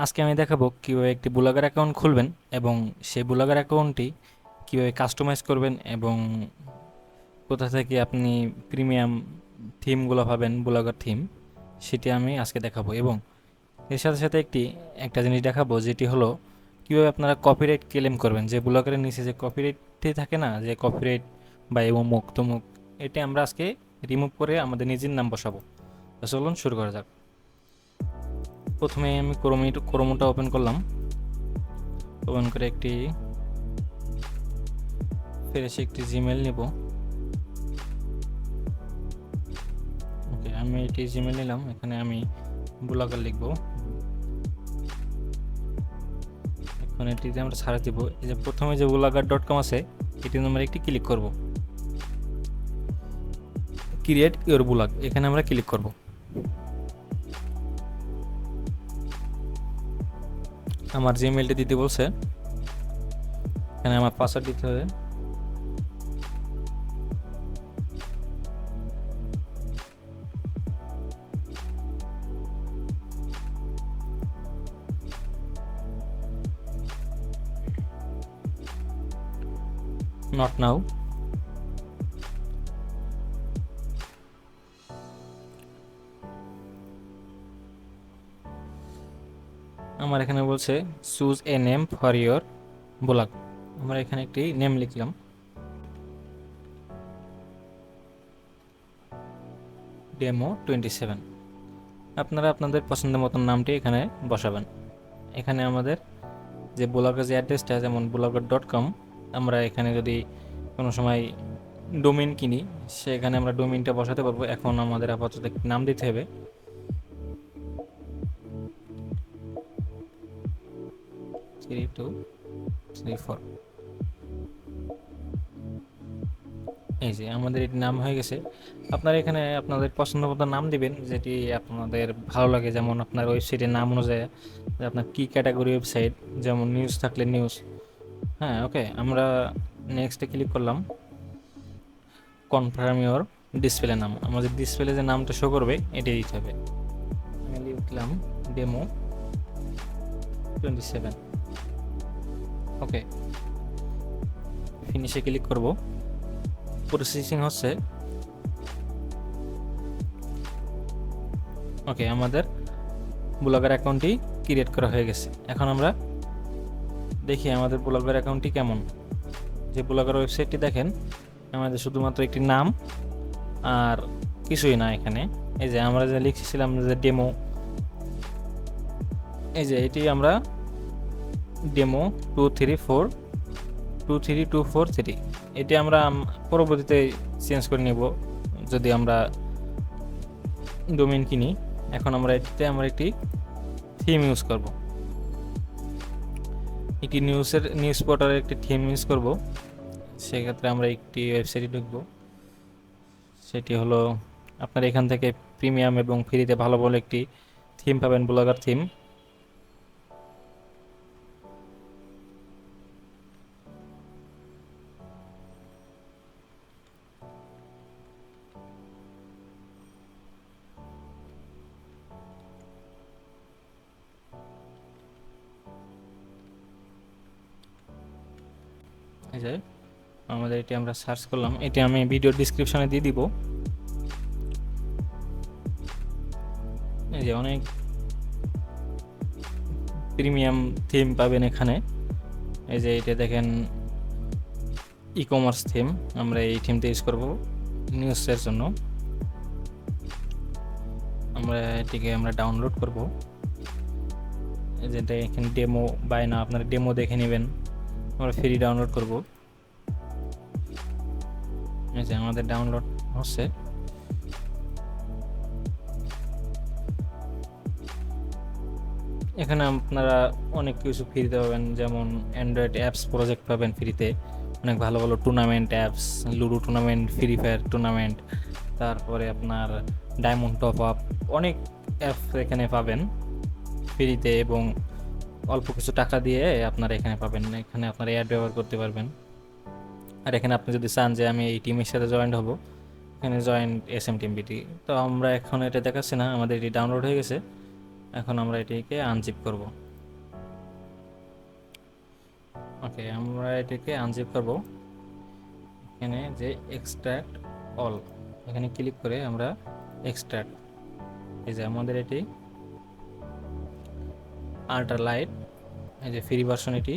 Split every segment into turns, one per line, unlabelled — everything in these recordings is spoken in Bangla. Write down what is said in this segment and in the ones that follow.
আজকে আমি দেখাবো কিভাবে একটি ব্লগার অ্যাকাউন্ট খুলবেন এবং সেই ব্লগার অ্যাকাউন্টটি কিভাবে কাস্টমাইজ করবেন এবং কোথা থেকে আপনি প্রিমিয়াম থিমগুলো পাবেন, ব্লগার থিম, সেটি আমি আজকে দেখাবো। এবং এর সাথে সাথে একটা জিনিস দেখাবো, যেটি হলো কীভাবে আপনারা কপিরাইট ক্লেম করবেন। যে ব্লগারের নিচে যে কপিরাইটটি থাকে না, যে কপিরাইট বা অমুক তমুক, এটি আমরা আজকে রিমুভ করে আমাদের নিজের নাম বসাবো। তো চলুন শুরু করা যাক। প্রথমে আমি ক্রোমোটা ওপেন করলাম। ওপেন করে ফ্রেশ একটি জিমেল নিব। ওকে, আমি এটি জিমেল নিলাম। এখানে আমি ব্লগার লিখব। এখন এটিতে আমরা ছাড়া দিব। এই যে প্রথমে যে blogger.com আছে, এটির আমরা ক্লিক করব। ক্রিয়েট ইওর ব্লগ, এখানে আমরা ক্লিক করব। আমার জিমেলটি দিতে বলছে, এখানে আমার পাসওয়ার্ড দিতে হবে। Not now. আমার এখানে বলছে choose a name for your blog. আমরা এখানে একটি নেম লিখলাম, Demo27। আপনারা আপনাদের পছন্দের মতন নামটি এখানে বসাবেন। এখানে আমাদের যে ব্লগার যে অ্যাড্রেসটা, যেমন blogger.com, আমরা এখানে যদি কোনো সময় ডোমেইন কিনি, সেখানে আমরা ডোমেইনটা বসাতে পারবো। এখন আমাদের আপাতত একটি নাম দিতে হবে। 3234। এই যে আমাদের এটি নাম হয়ে গেছে। আপনারা এখানে আপনাদের পছন্দ মতো নাম দিবেন, যেটি আপনাদের ভালো লাগে। যেমন আপনার ওয়েবসাইটের নাম অনুযায়ী, যে আপনার কী ক্যাটাগরি ওয়েবসাইট, যেমন নিউজ থাকলে নিউজ। হ্যাঁ, ওকে, আমরা নেক্সটে ক্লিক করলাম। কনফার্ম ইওর ডিসপ্লে নাম, আমাদের ডিসপ্লে যে নামটা শো করবে এটাই দিতে হবে। আমি লিখলাম Demo27। ওকে, ফিনিশে ক্লিক করব। প্রসেসিং হচ্ছে। ওকে, আমাদের ব্লগার অ্যাকাউন্টটি ক্রিয়েট করা হয়ে গেছে। এখন আমরা দেখি আমাদের ব্লগার অ্যাকাউন্টটি কেমন। যে ব্লগার ওয়েবসাইটটি দেখেন, আমাদের শুধুমাত্র একটি নাম আর কিছুই না এখানে। এই যে আমরা যে লিখেছিলাম যে ডেমো, এই যে এটি আমরা Demo23423243, এটি আমরা পরবর্তীতে চেঞ্জ করে নিব যদি আমরা ডোমেইন কিনি। এখন আমরা এটিতে একটি থিম ইউজ করব। একটি নিউজ পোর্টালের একটি থিম ইউজ করব। সেক্ষেত্রে আমরা একটি ওয়েবসাইটে ঢুকব। সেটি হলো, আপনার এখান থেকে প্রিমিয়াম এবং ফ্রিতে ভালো ভালো একটি থিম পাবেন, ব্লগার থিম। এই যে আমাদের এটি আমরা সার্চ করলাম, এটি আমি ভিডিও ডিসক্রিপশনে দিয়ে দিব। এই যে অনেক প্রিমিয়াম থিম পাবেন এখানে। এই যে এটা দেখেন, ই কমার্স থিম। আমরা এই থিমটা ইউজ করব নিউজের জন্য। আমরা এটিকে ডাউনলোড করব। যেটা এখানে ডেমো বাই না, আপনারা ডেমো দেখে নেবেন। আমরা ফ্রি ডাউনলোড করব। এই যে আমাদের ডাউনলোড হচ্ছে। এখানে আপনারা অনেক কিছু ফ্রিতে পাবেন, যেমন অ্যান্ড্রয়েড অ্যাপস প্রজেক্ট পাবেন ফ্রিতে, অনেক ভালো ভালো tournament apps, ludo tournament, free fire tournament, তারপরে আপনার ডায়মন্ড টপ আপ, অনেক অ্যাপ এখানে পাবেন ফ্রিতে এবং অল্প কিছু টাকা দিয়ে আপনারা এখানে পাবেন। এখানে আপনারা অ্যাড ব্যবহার করতে পারবেন। আর এখানে আপনি যদি চান যে আমি এই টিমের সাথে জয়েন্ট হব, এখানে জয়েন্ট SM টিম বিটি। তো আমরা এখন এটা দেখাচ্ছি না, আমাদের এটি ডাউনলোড হয়ে গেছে। এখন আমরা এটিকে আনজিপ করব। ওকে, আমরা এটাকে আনজিপ করব। এখানে যে এক্সট্রাক্ট অল, এখানে ক্লিক করে আমরা এক্সট্রাক্ট, এই যে আমাদের এটি আল্ট্রা লাইট, এই যে ফ্রি ভার্সন, এটি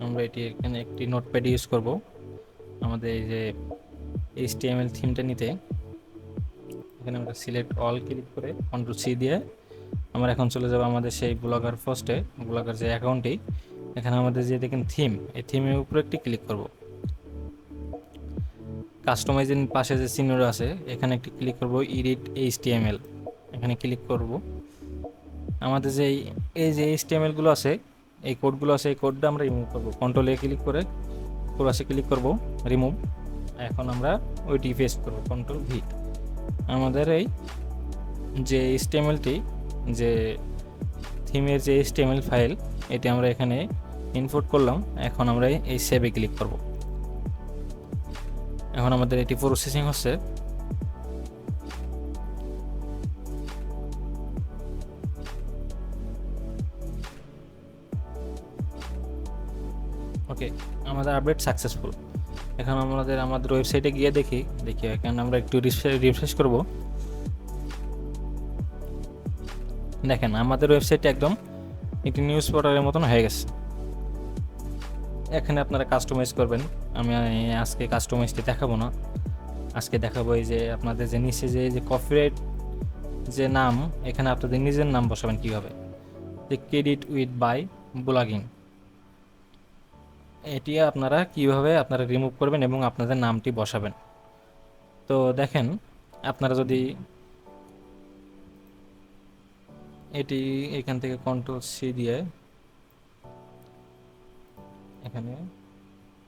আমরা এটি এখানে একটি নোটপ্যাড ইউজ করব আমাদের এই যে HTML থিমটা নিতে। এখানে আমরা সিলেক্ট অল ক্লিক করে কন্ট্রোল সি দিয়ে আমরা এখন চলে যাব আমাদের সেই ব্লগার পোস্টে, ব্লগার যে অ্যাকাউন্টটি। এখানে আমাদের যে দেখেন থিম, এই থিমের উপরে একটি ক্লিক করব। কাস্টমাইজিং পাশে যে চিহ্নটা আছে এখানে একটি ক্লিক করব, এডিট HTML, এখানে ক্লিক করব। আমাদের যে এই যে HTML গুলো আছে, এই কোডগুলো আছে, এই কোডটা আমরা রিমুভ করব। কন্ট্রোল এ ক্লিক করে ক্রসে ক্লিক করব, রিমুভ। এখন আমরা ওইটি পেস্ট করব, কন্ট্রোল ভি। আমাদের এই যে HTMLটি, যে থিমের যে HTML ফাইল, এটি আমরা এখানে ইনপুট করলাম। এখন আমরা এই সেভে ক্লিক করব। এখন আমাদের এটি প্রসেসিং হচ্ছে। ওকে, আমাদের আপডেট সাকসেসফুল। এখন আমাদের ওয়েবসাইটে গিয়ে দেখি এখানে আমরা একটু রিফ্রেশ করব। দেখেন আমাদের ওয়েবসাইটটা একদম একটি নিউজ পোর্টালের মতন হয়ে গেছে। এখানে আপনারা কাস্টমাইজ করবেন। আমি আজকে কাস্টমাইজটি দেখাবো না, আজকে দেখাবো এই যে আপনাদের যে নিচে যে কপিরাইট যে নাম, এখানে আপনাদের নিজের নাম বসাবেন কীভাবে, যে ক্রেডিট উইথ বাই ব্লগিং, এটি আপনারা কিভাবে আপনারা রিমুভ করবেন এবং আপনাদের নামটি বসাবেন। তো দেখেন, আপনারা যদি এটি এখান থেকে কন্ট্রোল সি দিয়ে এখানে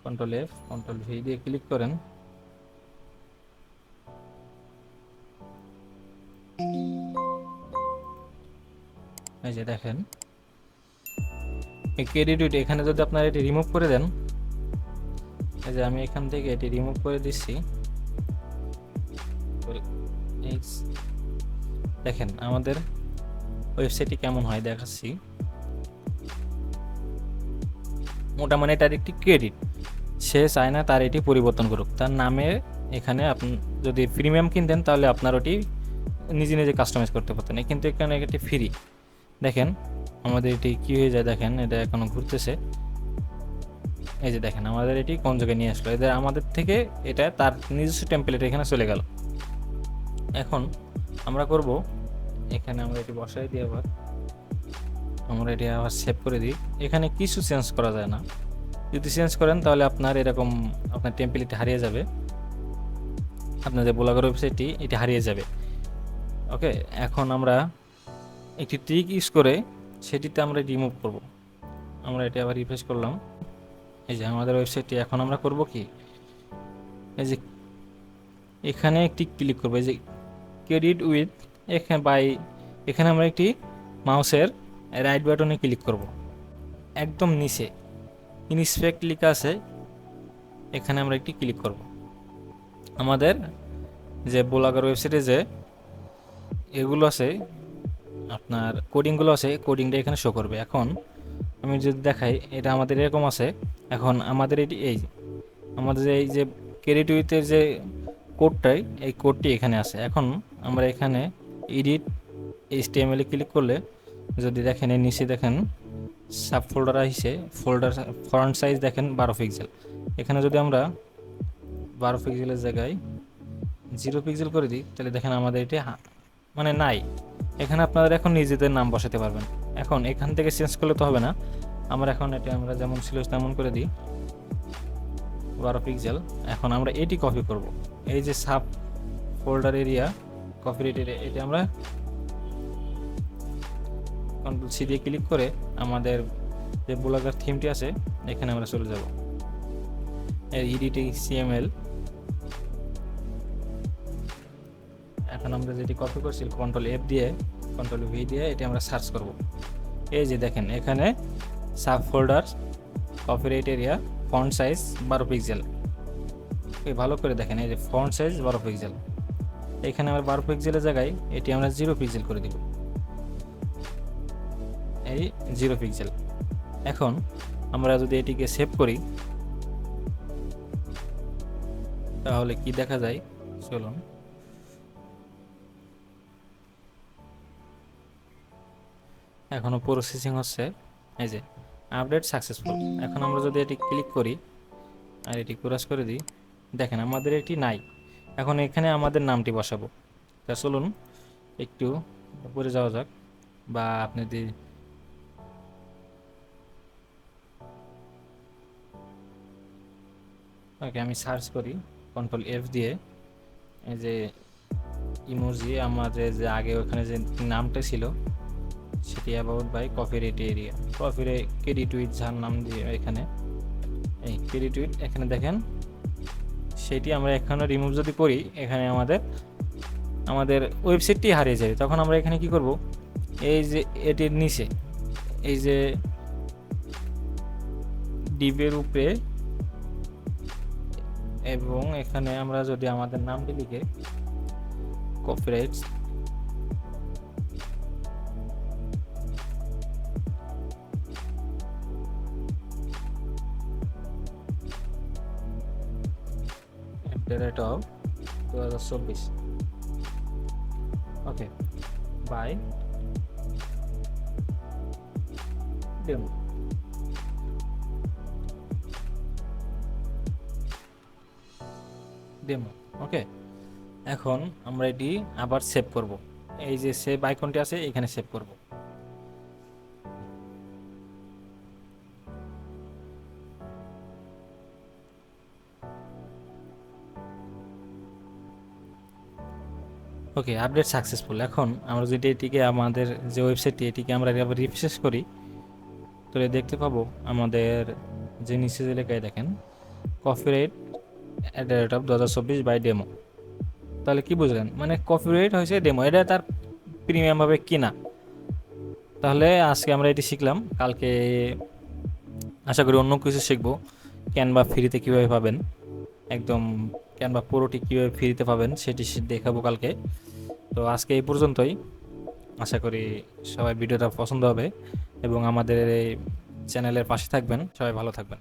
কন্ট্রোল এফ কন্ট্রোল ভি দিয়ে ক্লিক করেন, এই যে দেখেন এই ক্রেডিট, এখানে যদি আপনারা এটি রিমুভ করে দেন, এই যে আমি এখান থেকে এটি রিমুভ করে দিচ্ছি। দেখেন আমাদের ওয়েবসাইটটি কেমন হয় দেখাচ্ছি। ওটা মানে এটার একটি ক্রেডিট, সে চায় না তার এটি পরিবর্তন করুক তার নামে। এখানে আপনি যদি প্রিমিয়াম কিনতেন তাহলে আপনার ওটি নিজে নিজে কাস্টমাইজ করতে পারতেন, কিন্তু এখানে এটি ফ্রি। দেখেন আমাদের এটি কি হয়ে যায়, দেখেন এটা এখনো ঘুরতেছে। এই যে দেখেন আমাদের এটি কোন জায়গায় নিয়ে আসলো, এদের আমাদের থেকে এটা তার নিজস্ব টেমপ্লেট এখানে চলে গেল। এখন আমরা করব, এখানে আমরা এটি বসাই দিই, আবার আমরা এটি আবার সেভ করে দিই। এখানে কিছু চেঞ্জ করা যায় না, যদি চেঞ্জ করেন তাহলে আপনার এরকম আপনার টেমপ্লেট হারিয়ে যাবে, আপনার যে ব্লগার ওয়েবসাইটটি এটি হারিয়ে যাবে। ওকে, এখন আমরা একটি ট্রিক ইউজ করে সেটিতে আমরা রিমুভ করব। আমরা এটি আবার রিফ্রেশ করলাম, এই যে আমাদের ওয়েবসাইটটি। এখন আমরা করব কি, এই যে এখানে একটি ক্লিক করবো, এই যে ক্রেডিট উইথ এখানে বাই, এখানে আমরা একটি মাউসের রাইট বাটনে ক্লিক করব। একদম নিচে ইনস্পেক্ট লেখা আছে, এখানে আমরা একটি ক্লিক করব। আমাদের যে ব্লগার ওয়েবসাইটে যে এগুলো আছে, আপনার কোডিংগুলো আছে, কোডিংটা এখানে শো করবে। এখন আমি যদি দেখাই, এটা আমাদের এরকম আছে। এখন আমাদের এটি এই আমাদের এই যে ক্রেডিট উইথের যে কোডটাই, এই কোডটি এখানে আছে। এখন আমরা এখানে এডিট HTML ক্লিক করলে যদি দেখেন এর নিচে দেখেন সাব ফোল্ডার আসছে, ফোল্ডার ফন্ট সাইজ দেখেন 12 পিক্সেল। এখানে যদি আমরা 12 পিক্সেলের জায়গায় 0 পিক্সেল করে দিই, তাহলে দেখেন আমাদের এটি মানে নাই। এখানে আপনারা এখন নিজেদের নাম বসাতে পারবেন। এখন এখান থেকে চেঞ্জ করলে তো হবে না, আমরা এখন এটা আমরা যেমন ছিল তেমন করে দিই 12 পিক্সেল। এখন আমরা এটি কপি করব, এই যে sub folder area copyright area, এটি আমরা কন্ট্রোল সি দিয়ে ক্লিক করে আমাদের যে ব্লগার থিমটি আছে এখানে আমরা চলে যাব, এডিট HTML। এখন আমরা যেটি কপি করছি কন্ট্রোল এফ দিয়ে কন্ট্রোল ভি দিয়ে এটি আমরা সার্চ করব। এই যে দেখেন এখানে sub folder copyright area font size 12 pixel, ভালো করে দেখেন এই যে ফন্ট সাইজ 12 পিক্সেল। এখানে আমরা 12 পিক্সেলের জায়গায় এটি আমরা 0 পিক্সেল করে দিব, এই 0 পিক্সেল। এখন আমরা যদি এটিকে সেভ করি তাহলে কি দেখা যায়, চলুন। এখনো প্রসেসিং হচ্ছে। এই যে আপডেট সাকসেসফুল। এখন আমরা যদি এটি ক্লিক করি আর এটি ক্রস করে দিই, দেখেন আমাদের এটি নাই। এখন এখানে আমাদের নামটি বসাবো। তা চলুন একটু উপরে যাওয়া যাক, বা আপনি যদি ওকে আমি সার্চ করি কন্ট্রোল এফ দিয়ে, এই যে ইমোজি আমাদের যে আগে ওখানে যে নামটা ছিল সেটি about by copyright area, copyright credit with যার নাম দিয়ে এখানে এই ক্রেডিট উইথ, এখানে দেখেন সেটি আমরা এখানে রিমুভ যদি করি এখানে আমাদের ওয়েবসাইটটি হারিয়ে যাবে। তখন আমরা এখানে কি করব, এই যে এটির নিচে এই যে ডিবের উপরে, এবং এখানে আমরা যদি আমাদের নামটি লিখে copyrights rate of 2024, okay bye demo. Demo okay. এখন আমরা এটি আবার সেভ করব। এই যে সেভ আইকনটি আছে এখানে সেভ করব। ওকে আপডেট সাকসেসফুল। এখন আমরা যদি এটিকে আমাদের যে ওয়েবসাইটটি এটিকে আমরা আবার রিফ্রেশ করি তাহলে দেখতে পাবো আমাদের যে নিচে যে লেখায় দেখেন copyright at the rate of 2024 by demo. তাহলে কি বুঝলেন, মানে কপিরাইট হয়েছে ডেমো, এটা তার প্রিমিয়ামভাবে কিনা। তাহলে আজকে আমরা এটি শিখলাম, কালকে আশা করি অন্য কিছু শিখবো। ক্যানভা ফ্রিতে কীভাবে পাবেন, একদম ক্যানভা পুরোটি কীভাবে ফ্রিতে পাবেন সেটি দেখাবো কালকে। তো আজকে এই পর্যন্তই। আশা করি সবাই ভিডিওটা পছন্দ হবে এবং আমাদের এই চ্যানেলের পাশে থাকবেন। সবাই ভালো থাকবেন।